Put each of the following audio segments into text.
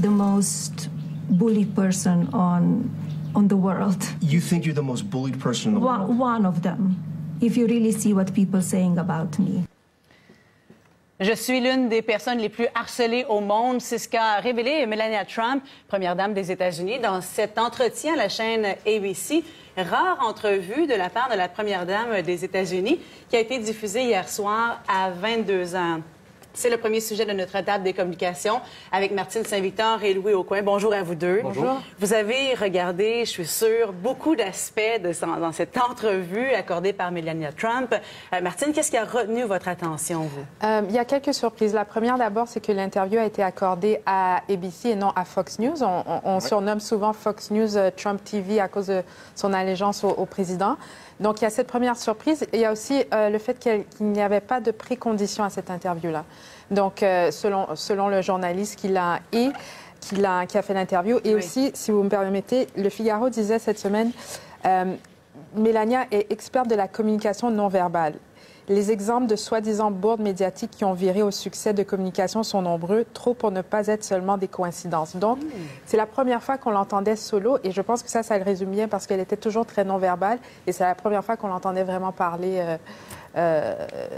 The most bullied person on the world. You think you're the most bullied person in the world? One of them, if you really see what people are saying about me. Je suis l'une des personnes les plus harcelées au monde. C'est ce qu'a révélé Melania Trump, première dame des États-Unis, dans cet entretien à la chaîne ABC. Rare entrevue de la part de la première dame des États-Unis qui a été diffusée hier soir à 22 ans. C'est le premier sujet de notre table des communications avec Martine Saint-Victor et Louis Aucoin. Bonjour à vous deux. Bonjour. Vous avez regardé, je suis sûre, beaucoup d'aspects dans cette entrevue accordée par Melania Trump. Martine, qu'est-ce qui a retenu votre attention, vous? Il y a quelques surprises. La première, d'abord, c'est que l'interview a été accordée à ABC et non à Fox News. On surnomme souvent Fox News Trump TV à cause de son allégeance au président. Donc, il y a cette première surprise. Il y a aussi le fait qu'il n'y avait pas de préconditions à cette interview-là. Donc, selon le journaliste qui a fait l'interview. Et aussi, si vous me permettez, Le Figaro disait cette semaine, Melania est experte de la communication non verbale. Les exemples de soi-disant bourdes médiatiques qui ont viré au succès de communication sont nombreux, trop pour ne pas être seulement des coïncidences. Donc, c'est la première fois qu'on l'entendait solo et je pense que ça le résume bien parce qu'elle était toujours très non-verbale et c'est la première fois qu'on l'entendait vraiment parler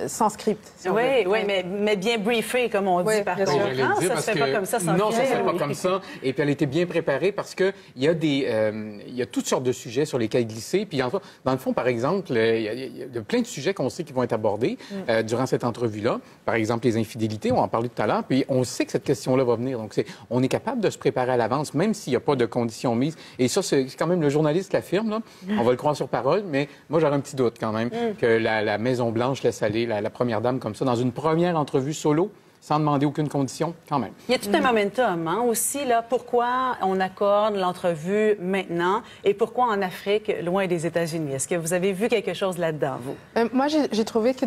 sans script. Si oui, mais bien briefé, comme on dit par contre. Ça se fait pas comme ça sans Non, ça se fait pas comme ça. Et puis elle était bien préparée parce qu'il y a toutes sortes de sujets sur lesquels glisser. Puis dans le fond, par exemple, il y a plein de sujets qu'on sait qui vont être abordés durant cette entrevue-là. Par exemple, les infidélités, on en parlait tout à l'heure. Puis on sait que cette question-là va venir. Donc, on est capable de se préparer à l'avance, même s'il n'y a pas de conditions mises. Et ça, c'est quand même le journaliste qui l'affirme, là. On va le croire sur parole, mais moi, j'aurais un petit doute quand même que la Maison-Blanche laisse aller la première dame comme ça dans une première entrevue solo sans demander aucune condition, quand même. Il y a tout un momentum aussi, là. Pourquoi on accorde l'entrevue maintenant et pourquoi en Afrique, loin des États-Unis? Est-ce que vous avez vu quelque chose là-dedans, vous? Moi, j'ai trouvé que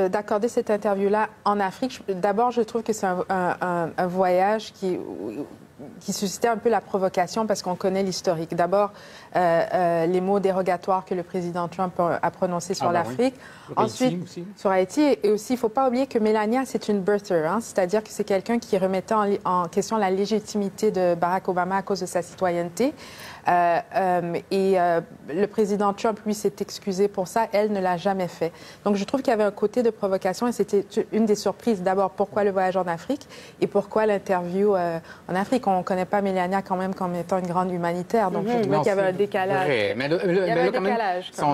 d'accorder cette interview-là en Afrique, d'abord, je trouve que c'est un voyage qui suscitait un peu la provocation parce qu'on connaît l'historique. D'abord, les mots dérogatoires que le président Trump a prononcés sur l'Afrique. Ensuite, sur Haïti. Et aussi, il ne faut pas oublier que Melania, c'est une birther, hein, c'est-à-dire que c'est quelqu'un qui remettait en question la légitimité de Barack Obama à cause de sa citoyenneté. Le président Trump, lui, s'est excusé pour ça. Elle ne l'a jamais fait. Donc, je trouve qu'il y avait un côté de provocation et c'était une des surprises. D'abord, pourquoi le voyage en Afrique et pourquoi l'interview en Afrique? On ne connaît pas Melania quand même comme étant une grande humanitaire. Donc, je trouvais qu'il y avait un décalage. Vrai. Mais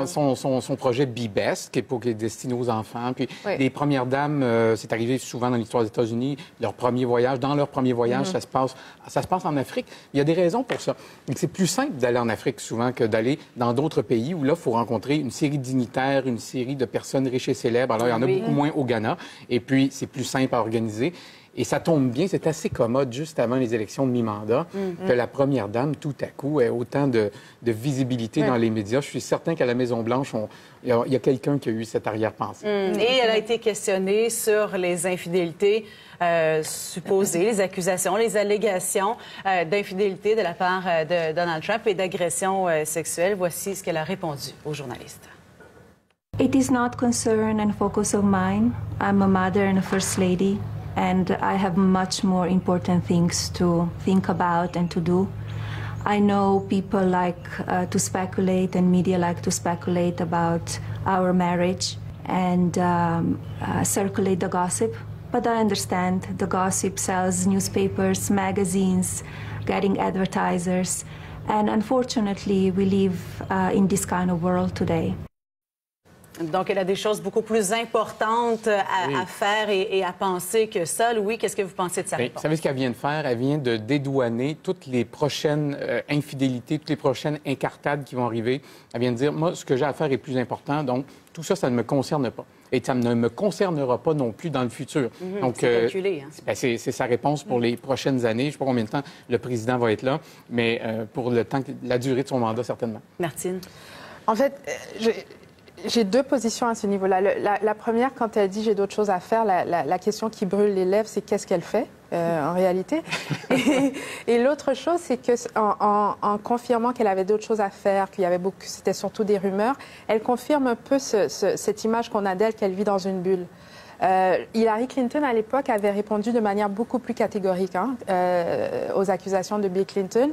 son projet Be Best, qui est destiné aux enfants. Puis les premières dames, c'est arrivé souvent dans l'histoire des États-Unis, leur premier voyage. Dans leur premier voyage, ça se passe en Afrique. Il y a des raisons pour ça. C'est plus simple d'aller en Afrique souvent que d'aller dans d'autres pays où là, il faut rencontrer une série de dignitaires, une série de personnes riches et célèbres. Alors, il y en a beaucoup moins au Ghana. Et puis, c'est plus simple à organiser. Et ça tombe bien, c'est assez commode juste avant les élections de mi-mandat que la première dame, tout à coup, ait autant de visibilité dans les médias. Je suis certain qu'à la Maison-Blanche, il y a quelqu'un qui a eu cette arrière-pensée. Et elle a été questionnée sur les infidélités supposées, les accusations, les allégations d'infidélité de la part de Donald Trump et d'agression sexuelle. Voici ce qu'elle a répondu aux journalistes. It is not concern and focus of mine. I'm a mother and a first lady. And I have much more important things to think about and to do. I know people like to speculate and media like to speculate about our marriage and circulate the gossip. But I understand the gossip sells newspapers, magazines, getting advertisers. And unfortunately, we live in this kind of world today. Donc, elle a des choses beaucoup plus importantes à faire et à penser que ça. Louis, qu'est-ce que vous pensez de sa réponse? Vous savez ce qu'elle vient de faire? Elle vient de dédouaner toutes les prochaines infidélités, toutes les prochaines incartades qui vont arriver. Elle vient de dire, moi, ce que j'ai à faire est plus important, donc tout ça, ça ne me concerne pas. Et ça ne me concernera pas non plus dans le futur. Donc, c'est calculé. Hein? C'est sa réponse pour les prochaines années. Je ne sais pas combien de temps le président va être là, mais pour la durée de son mandat, certainement. Martine? En fait, j'ai deux positions à ce niveau-là. La première, quand elle dit « j'ai d'autres choses à faire », la question qui brûle les lèvres, c'est qu'est-ce qu'elle fait en réalité. Et l'autre chose, c'est que en confirmant qu'elle avait d'autres choses à faire, qu'il y avait c'était surtout des rumeurs, elle confirme un peu cette image qu'on a d'elle, qu'elle vit dans une bulle. Hillary Clinton, à l'époque, avait répondu de manière beaucoup plus catégorique aux accusations de Bill Clinton.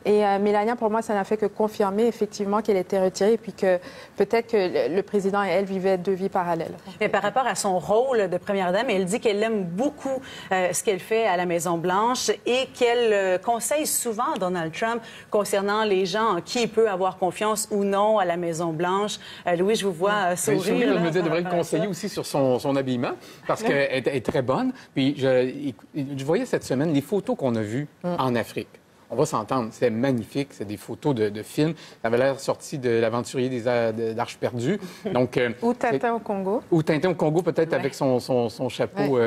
Et Melania, pour moi, ça n'a fait que confirmer effectivement qu'elle était retirée et puis que peut-être que le président et elle vivaient deux vies parallèles. Et par rapport à son rôle de première dame, elle dit qu'elle aime beaucoup ce qu'elle fait à la Maison-Blanche et qu'elle conseille souvent Donald Trump concernant les gens en qui il peut avoir confiance ou non à la Maison-Blanche. Louis, je vous vois sourire. Je me dis, devrait le conseiller aussi sur son habillement parce qu'elle est très bonne. Puis je voyais cette semaine les photos qu'on a vues en Afrique. On va s'entendre, c'est magnifique, c'est des photos de films. Ça avait l'air sorti de l'aventurier d'Arches perdues. Donc, ou Tintin au Congo. Ou Tintin au Congo, peut-être avec son chapeau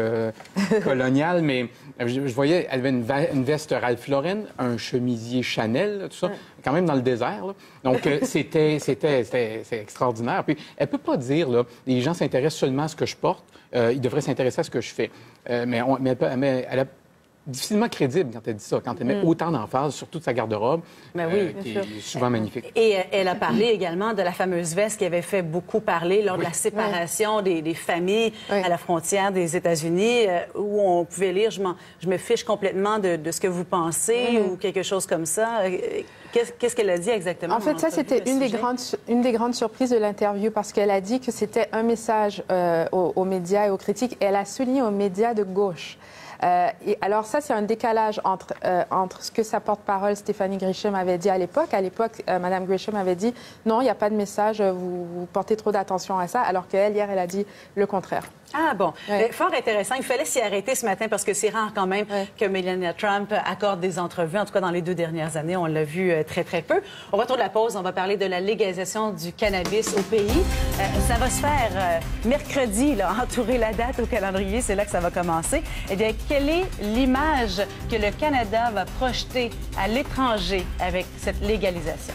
colonial. Mais je voyais, elle avait une veste Ralph Lauren, un chemisier Chanel, tout ça, quand même dans le désert. Là. Donc, c'était extraordinaire. Puis, elle ne peut pas dire, là, les gens s'intéressent seulement à ce que je porte, ils devraient s'intéresser à ce que je fais. Mais elle a difficilement crédible quand elle dit ça, quand elle met autant d'emphase sur toute sa garde-robe, qui est souvent magnifique. Et elle a parlé également de la fameuse veste qui avait fait beaucoup parler lors de la séparation des familles à la frontière des États-Unis, où on pouvait lire « Je me fiche complètement de ce que vous pensez ou quelque chose comme ça ». Qu'est-ce qu'elle a dit exactement? En fait, ça, c'était une des grandes surprises de l'interview parce qu'elle a dit que c'était un message aux médias et aux critiques. Elle a souligné aux médias de gauche. Et alors ça, c'est un décalage entre ce que sa porte-parole Stephanie Grisham avait dit à l'époque. À l'époque, Mme Grisham avait dit « Non, il n'y a pas de message, vous portez trop d'attention à ça », alors qu'elle, hier, elle a dit le contraire. Ah bon, fort intéressant. Il fallait s'y arrêter ce matin parce que c'est rare quand même que Melania Trump accorde des entrevues. En tout cas, dans les 2 dernières années, on l'a vu très, très peu. Au retour de la pause, on va parler de la légalisation du cannabis au pays. Ça va se faire mercredi, là, entourer la date au calendrier. C'est là que ça va commencer. Eh bien, quelle est l'image que le Canada va projeter à l'étranger avec cette légalisation?